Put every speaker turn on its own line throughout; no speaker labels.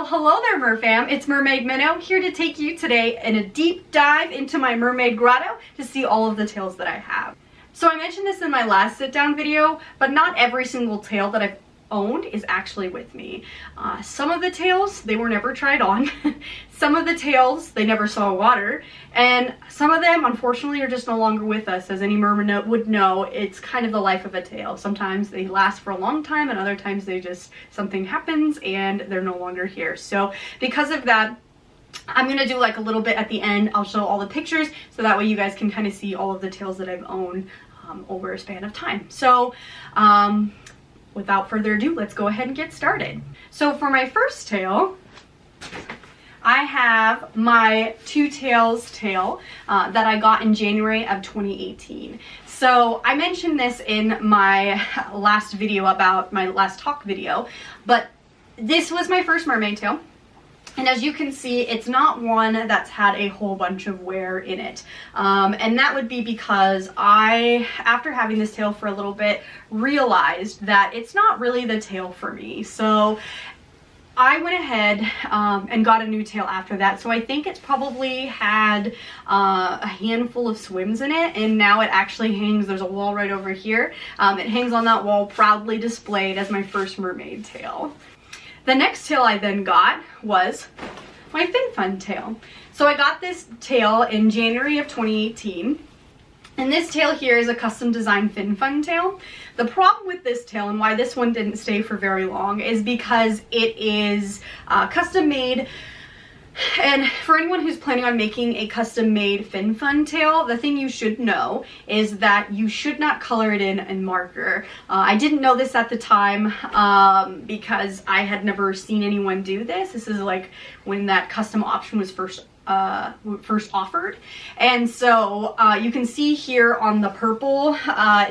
hello there Merfam, it's Mermaid Minnow here to take you today in a deep dive into my mermaid grotto to see all of the tails that I have. So I mentioned this in my last sit down video, but not every single tail that I've owned is actually with me. Some of the tails, they were never tried on. Some of the tails, they never saw water. And some of them, unfortunately, are just no longer with us. As any mermaid would know, it's kind of the life of a tail. Sometimes they last for a long time and other times they just, something happens and they're no longer here. So because of that, I'm gonna do like a little bit at the end. I'll show all the pictures so that way you guys can kind of see all of the tails that I've owned over a span of time. So, without further ado, let's go ahead and get started. So for my first tail, I have my Two Tails tail that I got in January of 2018. So I mentioned this in my last video about my last talk video, but this was my first mermaid tail. And as you can see, it's not one that's had a whole bunch of wear in it. And that would be because I, after having this tail for a little bit, realized that it's not really the tail for me. So I went ahead and got a new tail after that. So I think it's probably had a handful of swims in it, and now it actually hangs, there's a wall right over here. It hangs on that wall proudly displayed as my first mermaid tail. The next tail I then got was my Finfolk tail. So I got this tail in January of 2018. And this tail here is a custom designed Finfolk tail. The problem with this tail and why this one didn't stay for very long is because it is custom made. And for anyone who's planning on making a custom made Finfolk tail, the thing you should know is that you should not color it in marker. I didn't know this at the time because I had never seen anyone do this. This is like when that custom option was first offered. And so you can see here on the purple,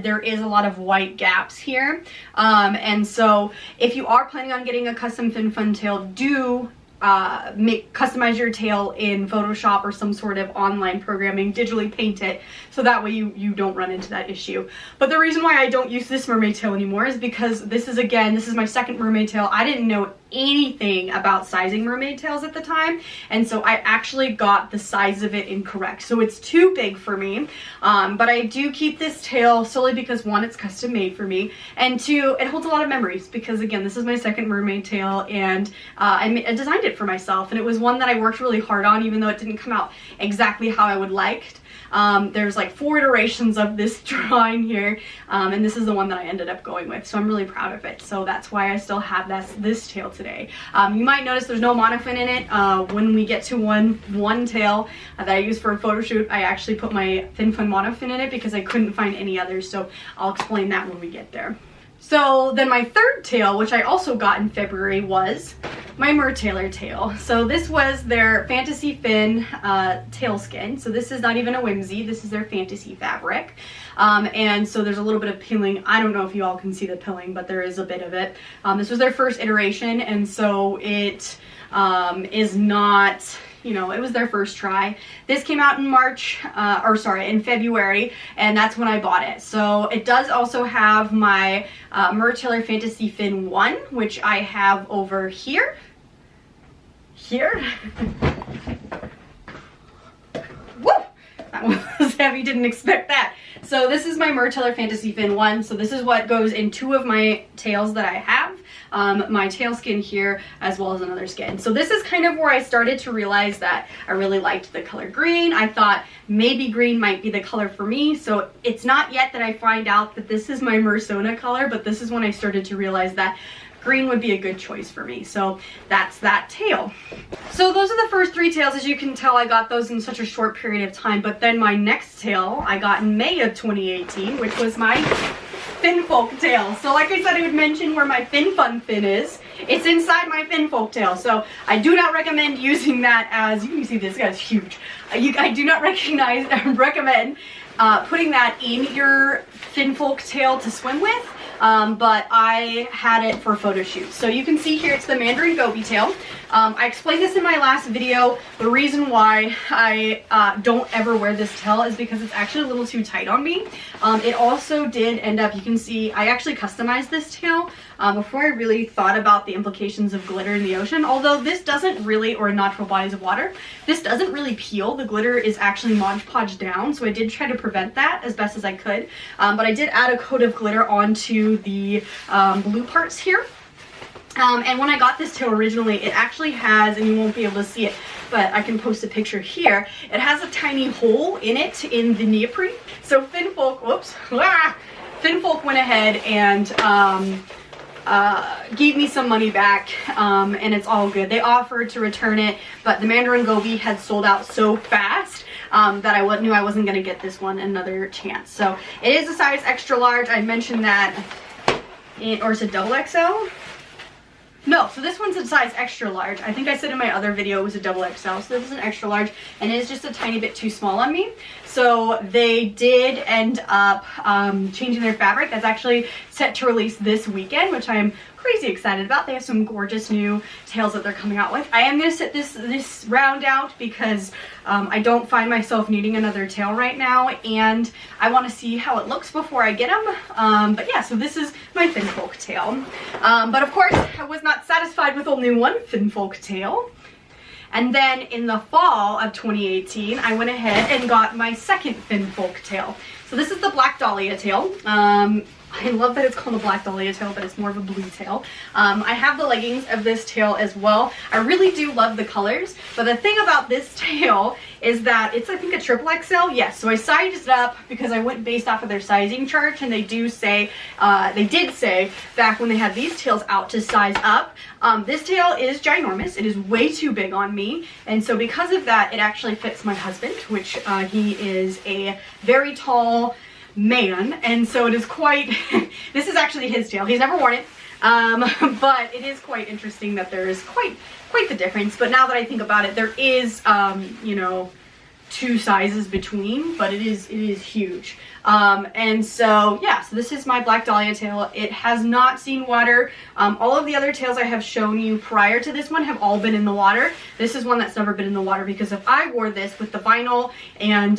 there is a lot of white gaps here. And so if you are planning on getting a custom Finfolk tail, do customize your tail in Photoshop or some sort of online programming, digitally paint it, so that way you don't run into that issue. But the reason why I don't use this mermaid tail anymore is because this is my second mermaid tail. I didn't know anything about sizing mermaid tails at the time, and so I actually got the size of it incorrect. So it's too big for me, but I do keep this tail solely because one, it's custom made for me, and two, it holds a lot of memories because again, this is my second mermaid tail, and I designed it for myself, and it was one that I worked really hard on, even though it didn't come out exactly how I would liked. There's like 4 iterations of this drawing here, and this is the one that I ended up going with, so I'm really proud of it. So that's why I still have this tail today. You might notice there's no monofin in it. When we get to one tail that I use for a photo shoot, I actually put my Finfolk monofin in it because I couldn't find any others, so I'll explain that when we get there. So then my third tail, which I also got in February, was my Mertailor tail. So this was their Fantasy Fin tail skin. So this is not even a whimsy, this is their fantasy fabric. And so there's a little bit of pilling. I don't know if you all can see the pilling, but there is a bit of it. This was their first iteration, and so it is not, you know, it was their first try. This came out in in February, and that's when I bought it. So it does also have my Mertailor Fantasy Fin 1, which I have over here. Woo! That was heavy, didn't expect that. So this is my Mertailor Fantasy Fin 1. So this is what goes in 2 of my tails that I have. My tail skin here, as well as another skin. So this is kind of where I started to realize that I really liked the color green. I thought maybe green might be the color for me. So it's not yet that I find out that this is my Mersona color, but this is when I started to realize that green would be a good choice for me. So that's that tail. So those are the first 3 tails. As you can tell, I got those in such a short period of time. But then my next tail I got in May of 2018, which was my Finfolk tail. So like I said, I would mention where my Finfolk fin is. It's inside my Finfolk tail. So I do not recommend using that as, you can see this guy's huge. I do not recommend putting that in your Finfolk tail to swim with. but I had it for photo shoots. So you can see here it's the Mandarin Goby tail. I explained this in my last video. The reason why I don't ever wear this tail is because it's actually a little too tight on me. It also did end up, you can see, I actually customized this tail before I really thought about the implications of glitter in the ocean. Although this doesn't really, or in natural bodies of water, this doesn't really peel. The glitter is actually Mod Podge down, so I did try to prevent that as best as I could. But I did add a coat of glitter onto the blue parts here. And when I got this tail originally, it actually has, and you won't be able to see it, but I can post a picture here. It has a tiny hole in it in the neoprene. So Finfolk, whoops, Finfolk went ahead and gave me some money back, and it's all good. They offered to return it, but the Mandarin Goby had sold out so fast that I knew I wasn't going to get this one another chance. So it is a size extra large. I mentioned that, or is it double XL? No, so this one's a size extra large. I think I said in my other video it was a double XL, so this is an extra large, and it is just a tiny bit too small on me. So they did end up changing their fabric. That's actually set to release this weekend, which I am crazy excited about. They have some gorgeous new tails that they're coming out with. I am going to sit this round out because I don't find myself needing another tail right now, and I want to see how it looks before I get them. But yeah, so this is my Finfolk tail. But of course, I was not satisfied with only one Finfolk tail. And then in the fall of 2018, I went ahead and got my second Finfolk tail. So this is the Black Dahlia tail. I love that it's called a Black Dahlia tail, but it's more of a blue tail. I have the leggings of this tail as well. I really do love the colors, but the thing about this tail is that it's, I think, a triple XL. Yes, so I sized it up because I went based off of their sizing chart, and they do say, they did say back when they had these tails out to size up. This tail is ginormous. It is way too big on me, and so because of that, it actually fits my husband, which he is a very tall man, and so it is quite this is actually his tail. He's never worn it, but it is quite interesting that there is quite the difference. But now that I think about it, there is you know, two sizes between, but it is huge. And so yeah, so this is my Black Dahlia tail. It has not seen water. All of the other tails I have shown you prior to this one have all been in the water. This is one that's never been in the water, because if I wore this with the vinyl and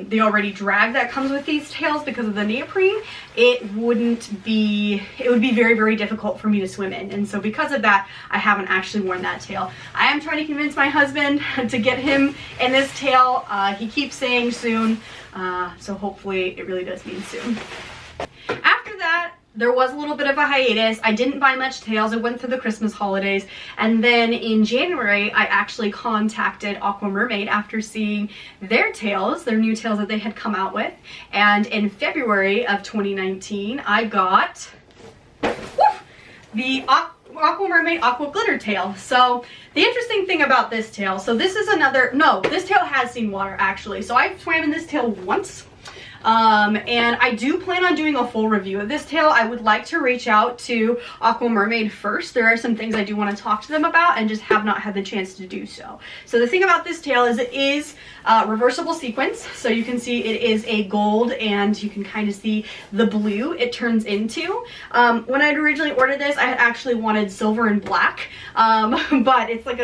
the already drag that comes with these tails because of the neoprene, it would be very, very difficult for me to swim in. And so because of that, I haven't actually worn that tail. I am trying to convince my husband to get him in this tail. He keeps saying soon, so hopefully it really does mean soon. After that, there was a little bit of a hiatus. I didn't buy much tails. I went through the Christmas holidays, and then in January I actually contacted Aqua Mermaid after seeing their tails, their new tails that they had come out with. And in February of 2019 I got the Aqua Mermaid Aqua Glitter tail. So the interesting thing about this tail, so this is another, no, this tail has seen water actually. So I swam in this tail once. And I do plan on doing a full review of this tail. I would like to reach out to Aqua Mermaid first. There are some things I do want to talk to them about and just have not had the chance to do so. So the thing about this tail is it is reversible sequence. So you can see it is a gold, and you can kind of see the blue it turns into. When I had originally ordered this, I had actually wanted silver and black, but it's like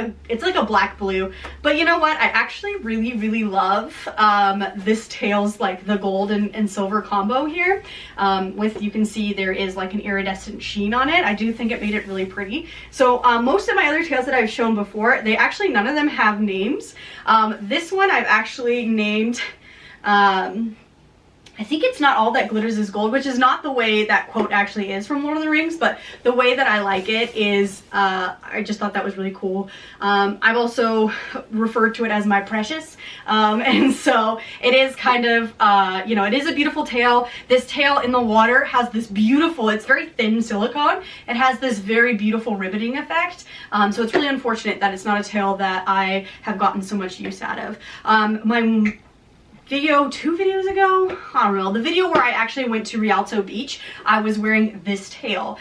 a black blue. But you know what? I actually really love this tail's like the gold and silver combo here. With, you can see there is like an iridescent sheen on it. I do think it made it really pretty. So most of my other tails that I've shown before, they actually, none of them have names. This one I've actually named, I think it's Not All That Glitters Is Gold, which is not the way that quote actually is from Lord of the Rings, but the way that I like it is, I just thought that was really cool. I've also referred to it as my precious, and so it is kind of, you know, it is a beautiful tail. This tail in the water has this beautiful, it's very thin silicone. It has this very beautiful riveting effect, so it's really unfortunate that it's not a tail that I have gotten so much use out of. My video 2 videos ago, I don't know, the video where I actually went to Rialto Beach, I was wearing this tail.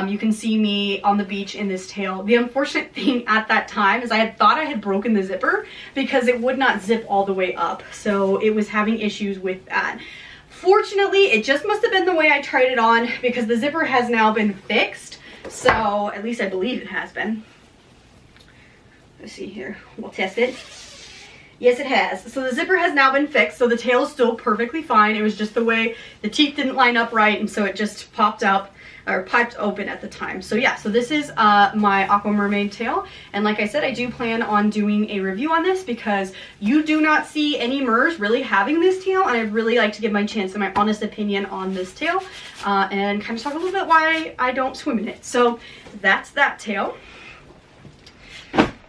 You can see me on the beach in this tail. The unfortunate thing at that time is I had thought I had broken the zipper because it would not zip all the way up, so it was having issues with that. Fortunately, it just must have been the way I tried it on because the zipper has now been fixed. So at least I believe it has been. Let's see here. We'll test it. Yes, it has. So the zipper has now been fixed, so the tail is still perfectly fine. It was just the way the teeth didn't line up right, and so it just popped up or piped open at the time. So yeah, so this is my Aqua Mermaid tail, and like I said, I do plan on doing a review on this because you do not see any mers really having this tail, and I'd really like to give my chance and my honest opinion on this tail and kind of talk a little bit why I don't swim in it. So that's that tail.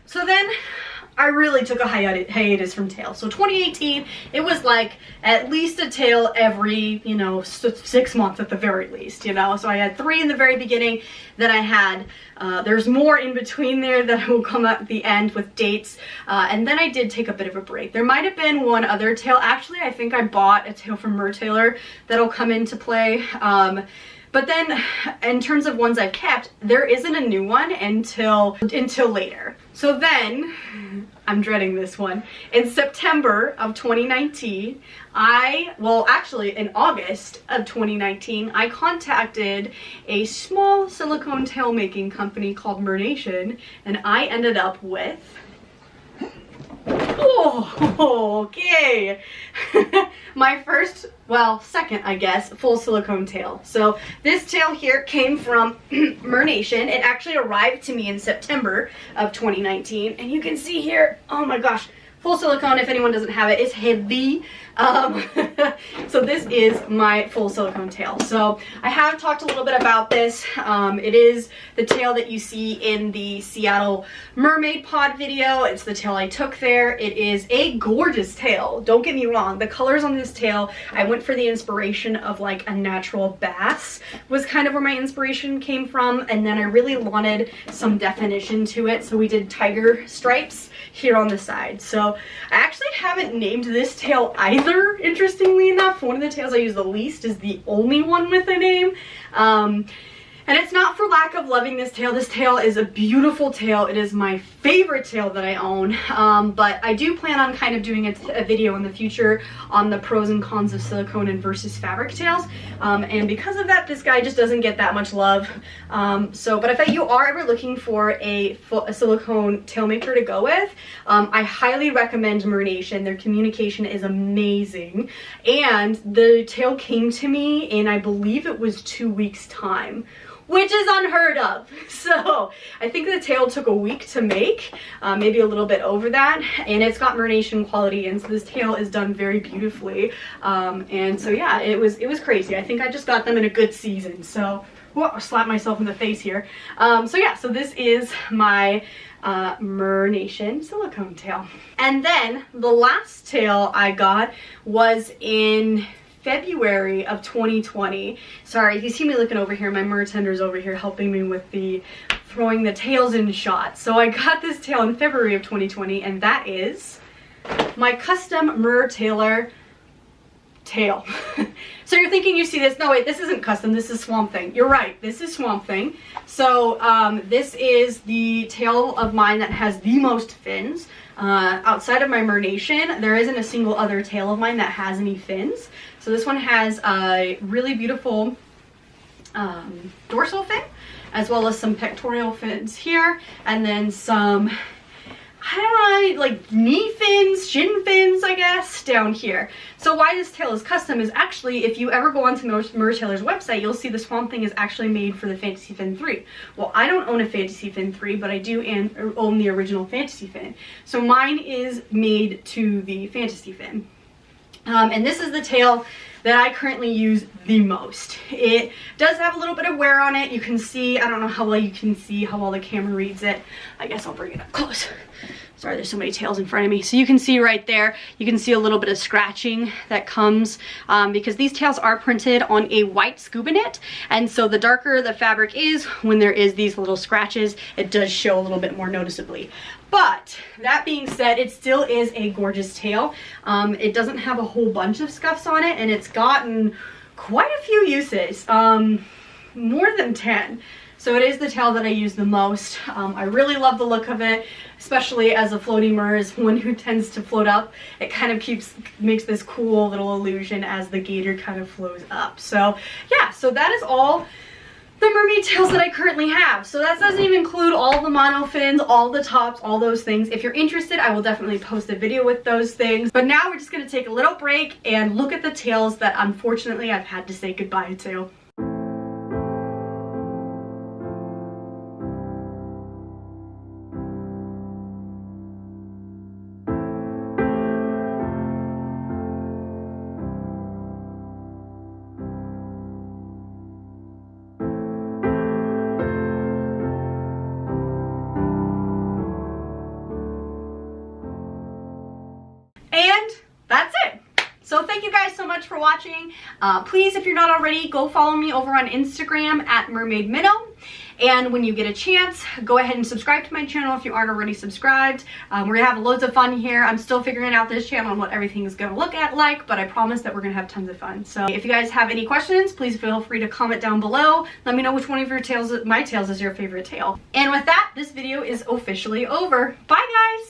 So then I really took a hiatus from tails. So 2018, it was like at least a tail every, 6 months at the very least, So I had 3 in the very beginning, then I had, there's more in between there that will come at the end with dates, and then I did take a bit of a break. There might have been one other tail. Actually, I think I bought a tail from Mertailor that'll come into play. But then in terms of ones I've kept, there isn't a new one until later. So then, I'm dreading this one. In September of 2019, actually in August of 2019, I contacted a small silicone tail making company called Merfam, and I ended up with, oh, okay. My first, well, second, I guess, full silicone tail. So this tail here came from Merfam. It actually arrived to me in September of 2019. And you can see here, oh my gosh, full silicone. If anyone doesn't have it, it's heavy. So this is my full silicone tail. So I have talked a little bit about this. It is the tail that you see in the Seattle Mermaid Pod video. It's the tail I took there. It is a gorgeous tail. Don't get me wrong. The colors on this tail, I went for the inspiration of like a natural bass was kind of where my inspiration came from. And then I really wanted some definition to it. So we did tiger stripes here on the side. So I actually haven't named this tail either, interestingly enough. One of the tails I use the least is the only one with a name. And it's not for lack of loving this tail. This tail is a beautiful tail. It is my favorite tail that I own. But I do plan on kind of doing a video in the future on the pros and cons of silicone and versus fabric tails. And because of that, this guy just doesn't get that much love. But if you are ever looking for a silicone tail maker to go with, I highly recommend Merfam. Their communication is amazing. And the tail came to me in, I believe it was 2 weeks' time, which is unheard of. So I think the tail took a week to make, maybe a little bit over that, and it's got Merfam quality, and so this tail is done very beautifully. And so yeah, it was crazy. I think I just got them in a good season. So whoa, I slapped myself in the face here. So yeah, so this is my Merfam silicone tail. And then the last tail I got was in February of 2020. Sorry, you see me looking over here. My mer tender's over here helping me with the throwing the tails in shots. So I got this tail in February of 2020, and that is my custom Mertailor tail. So you're thinking you see this, no wait, this isn't custom, this is Swamp Thing. You're right, this is Swamp Thing. So this is the tail of mine that has the most fins. Outside of my Merfam, there isn't a single other tail of mine that has any fins. So this one has a really beautiful dorsal fin, as well as some pectoral fins here, and then some, I don't know, like knee fins, shin fins, I guess, down here. So why this tail is custom is actually, if you ever go onto Mertailor's website, you'll see the Swamp Thing is actually made for the Fantasy Fin 3. Well, I don't own a Fantasy Fin 3, but I do own the original Fantasy Fin. So mine is made to the Fantasy Fin. And this is the tail that I currently use the most. It does have a little bit of wear on it. You can see, I don't know how well you can see, how well the camera reads it. I guess I'll bring it up close. Sorry, there's so many tails in front of me. So you can see right there, you can see a little bit of scratching that comes because these tails are printed on a white scuba knit. And so the darker the fabric is, when there is these little scratches, it does show a little bit more noticeably. But that being said, it still is a gorgeous tail. It doesn't have a whole bunch of scuffs on it, and it's gotten quite a few uses. more than 10. So it is the tail that I use the most. I really love the look of it, especially as a floaty mer is one who tends to float up. It kind of makes this cool little illusion as the gator kind of flows up. So yeah, so that is all the mermaid tails that I currently have. So that doesn't even include all the mono fins, all the tops, all those things. If you're interested, I will definitely post a video with those things. But now we're just gonna take a little break and look at the tails that unfortunately I've had to say goodbye to. And that's it. So thank you guys so much for watching. Please, if you're not already, go follow me over on Instagram at Mermaid Minnow. And when you get a chance, go ahead and subscribe to my channel if you aren't already subscribed. We're gonna have loads of fun here. I'm still figuring out this channel and what everything is gonna look like, but I promise that we're gonna have tons of fun. So if you guys have any questions, please feel free to comment down below. Let me know which one of your tails, my tails, is your favorite tail. And with that, this video is officially over. Bye guys!